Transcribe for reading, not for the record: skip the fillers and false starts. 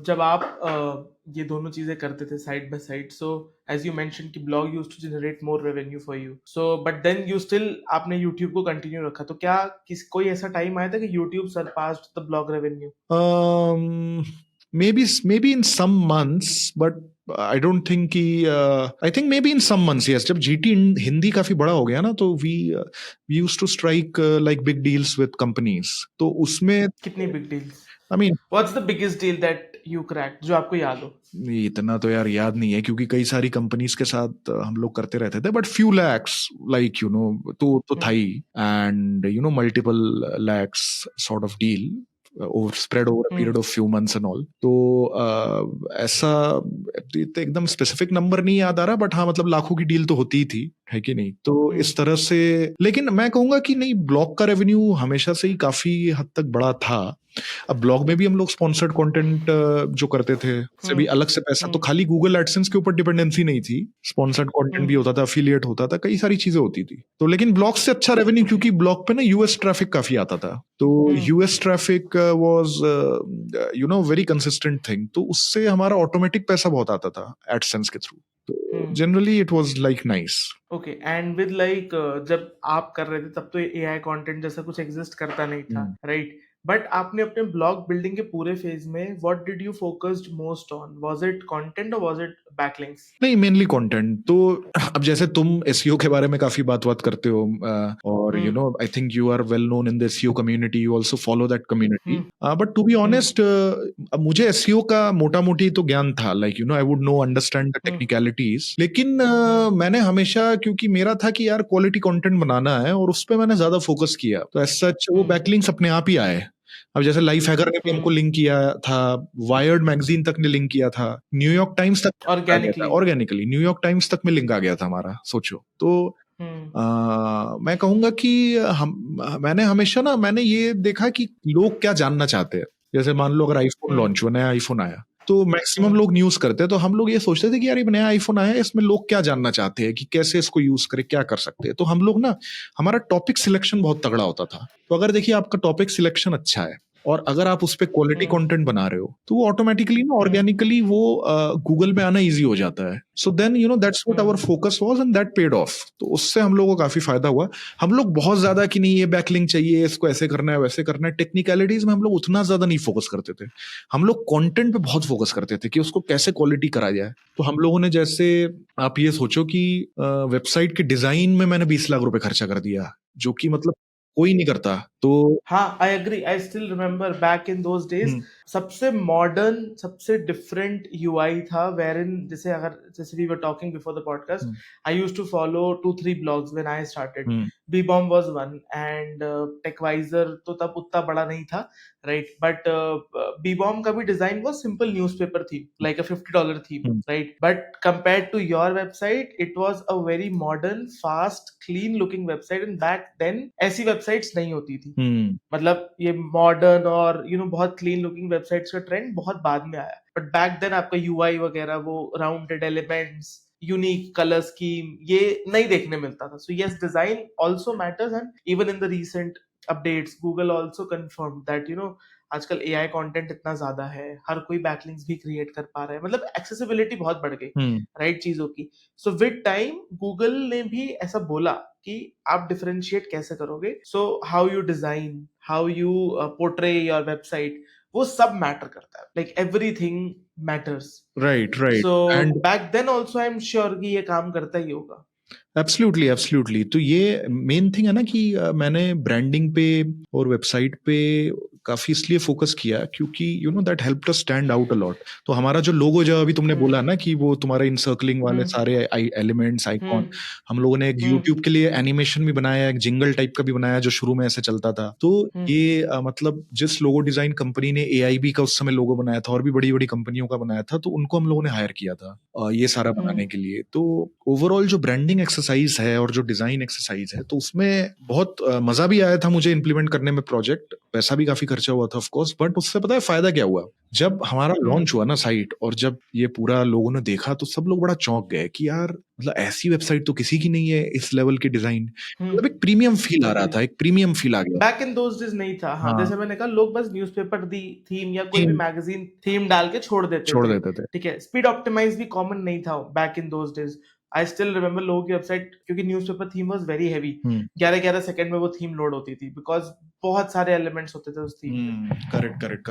जब आप ये दोनों चीजें करते थे side by side, so as you mention कि blog used to generate more revenue for you, so but then you still आपने यूट्यूब को कंटिन्यू रखा, तो क्या कोई ऐसा टाइम आया था कि YouTube surpassed the blog revenue? maybe in some months, but I don't think कि I think maybe in some months, yes. जब GT हिंदी काफी बड़ा हो गया ना, तो we used to strike like big deals with companies. तो उसमें कितनी big deals? I mean, what's the biggest deal that you cracked जो आपको याद हो? इतना तो यार याद नहीं है, क्योंकि कई सारी कंपनीज के साथ हम लोग करते रहते थे, बट फ्यू लैक्स, लाइक तो था ही, and multiple lakhs sort of deal over spread over a period of few months and all. तो ऐसा तो एकदम स्पेसिफिक नंबर नहीं याद आ रहा, बट हाँ मतलब लाखों की डील तो होती ही थी, है कि नहीं? तो इस तरह से, लेकिन मैं कहूंगा कि नहीं, ब्लॉग का रेवेन्यू हमेशा से ही काफी हद तक बड़ा था। अब ब्लॉग में भी हम लोग स्पॉन्सर्ड कंटेंट जो करते थे से भी अलग से पैसा, तो खाली गूगल एडसेंस के ऊपर डिपेंडेंसी नहीं थी, स्पॉन्सर्ड कंटेंट भी होता था, अफिलिएट होता था, कई सारी चीजें होती थी। तो लेकिन ब्लॉग से अच्छा रेवेन्यू, क्योंकि ब्लॉग पे ना यूएस ट्रैफिक काफी आता था, तो US traffic was very consistent thing, तो उससे हमारा ऑटोमेटिक पैसा बहुत आता था एडसेंस के थ्रू। तो generally it was like nice. Okay, and with like जब आप कर रहे थे तब तो एआई कंटेंट जैसा कुछ एग्जिस्ट करता नहीं था, राइट? बट आपने अपने ब्लॉग बिल्डिंग के पूरे फेज में what did you focused most on? Was it content और वाज इट बैकलिंक्स? नहीं, मेनली कंटेंट। तो अब जैसे तुम एसईओ के बारे में काफी बात करते हो, और I think you are well known in the SEO community, you also follow that community, but to be honest, अब मुझे एसईओ का मोटा मोटी तो ज्ञान था, like I would no understand the technicalities, लेकिन मैंने हमेशा, क्योंकि मेरा था कि यार क्वालिटी कंटेंट बनाना है, और उस पर मैंने ज्यादा फोकस किया, तो एज सच वो बैकलिंक्स अपने आप ही आए। अब जैसे लाइफ हैकर ने भी हमको लिंक किया था, वायर्ड मैगजीन तक ने लिंक किया था, न्यूयॉर्क टाइम्स तक ऑर्गेनिकली न्यूयॉर्क टाइम्स तक में लिंक आ गया था हमारा, सोचो। तो मैं कहूंगा कि मैंने हमेशा ना, मैंने ये देखा कि लोग क्या जानना चाहते हैं। जैसे मान लो अगर आईफोन लॉन्च हुआ, नया आईफोन आया, तो मैक्सिमम लोग न्यूज करते हैं, तो हम लोग ये सोचते थे कि यार ये नया आईफोन आया है, इसमें लोग क्या जानना चाहते हैं, कि कैसे इसको यूज करें, क्या कर सकते हैं। तो हम लोग ना, हमारा टॉपिक सिलेक्शन बहुत तगड़ा होता था। तो अगर देखिए आपका टॉपिक सिलेक्शन अच्छा है, और अगर आप उस पर क्वालिटी कंटेंट बना रहे हो, तो वो ऑटोमेटिकली ना, ऑर्गेनिकली वो गूगल में आना इजी हो जाता है। So then that's what our focus was, and that paid off. तो उससे हम लोगों को काफी फायदा हुआ। हम लोग बहुत ज्यादा कि नहीं ये बैकलिंक चाहिए, इसको ऐसे करना है, वैसे करना है, टेक्निकलिटीज में हम लोग उतना ज्यादा नहीं फोकस करते थे। हम लोग कंटेंट पे बहुत फोकस करते थे कि उसको कैसे क्वालिटी करा जाए। तो हम लोगों ने, जैसे आप ये सोचो कि वेबसाइट के डिजाइन में मैंने 20 लाख रुपए खर्चा कर दिया, जो कि मतलब कोई नहीं करता। तो हाँ, I agree, I still remember back in those days सबसे मॉडर्न, सबसे डिफरेंट यूआई था, वेरिन जैसे we were talking before the podcast, I used to follow 2-3 blogs when I started. Beebom was one, and TechWiser तो तब उतना बड़ा नहीं था, राइट? बट बीबॉम का भी design was simple newspaper theme, like a $50 theme, right? But compared to your website, it was a very modern, fast, clean looking website, and back then ऐसी वेबसाइट्स नहीं होती थी। मतलब ये मॉडर्न और बहुत क्लीन लुकिंग वेबसाइट्स का trend बहुत बाद में आया, बट बैक देन आपका यूआई वगैरह, वो rounded elements, unique colour scheme, ये नहीं देखने मिलता था। So yes, design also matters, and even in the recent updates Google also confirm that आजकल एआई कंटेंट इतना ज्यादा है, हर कोई बैकलिंक्स भी क्रिएट कर पा रहा है, मतलब एक्सेसिबिलिटी बहुत बढ़ गई राइट चीजों की। सो विद टाइम गूगल ने भी ऐसा बोला कि आप डिफरेंशिएट कैसे करोगे, so how you design, how you portray your website, वो सब मैटर करता है, like everything matters, right. So back then also I am sure कि ये काम करता ही होगा। एब्सोल्युटली। तो ये मेन थिंग है ना कि मैंने ब्रांडिंग पे और वेबसाइट पे काफी इसलिए फोकस किया, क्योंकि that helped us stand out a lot. तो हमारा जो लोगो, जो अभी तुमने बोला ना कि वो तुम्हारे इनसर्कलिंग वाले सारे एलिमेंट्स, आइकॉन, हम लोगों ने एक यूट्यूब के लिए एनिमेशन भी बनाया, एक जिंगल टाइप का भी बनाया जो शुरू में ऐसे चलता था। तो ये मतलब जिस लोगो डिजाइन कंपनी ने AIB का उस समय लोगो बनाया था, और भी बड़ी बड़ी कंपनियों का बनाया था, तो उनको हम लोगों ने हायर किया था ये सारा बनाने के लिए। तो ओवरऑल जो ब्रांडिंग एक्सरसाइज है और जो डिजाइन एक्सरसाइज है, तो उसमें बहुत मजा भी आया था मुझे इम्प्लीमेंट करने में प्रोजेक्ट। पैसा भी काफी खर्चा हुआ था ऑफ कोर्स, बट उससे पता है फायदा क्या हुआ? जब हमारा लॉन्च हुआ ना साइट, और जब ये पूरा लोगों ने देखा तो सब लोग बड़ा चौंक गए कि यार मतलब ऐसी वेबसाइट तो किसी की नहीं है, इस लेवल की डिजाइन, मतलब एक प्रीमियम फील आ रहा था, एक प्रीमियम फील आ गया। बैक इन दोज डेज नहीं था। हाँ, जैसे मैंने कहा, लोग बस न्यूज़पेपर दी थीम या कोई भी Theme मैगजीन थीम डाल के छोड़ देते थे। ठीक है, स्पीड ऑप्टिमाइज भी कॉमन नहीं था back in those days. I still remember लोगों की वेबसाइट, क्योंकि newspaper theme was very heavy, 11-11 second में वो थीम लोड होती थी, बिकॉज बहुत सारे एलिमेंट्स होते थे उस थीम में। Correct correct correct.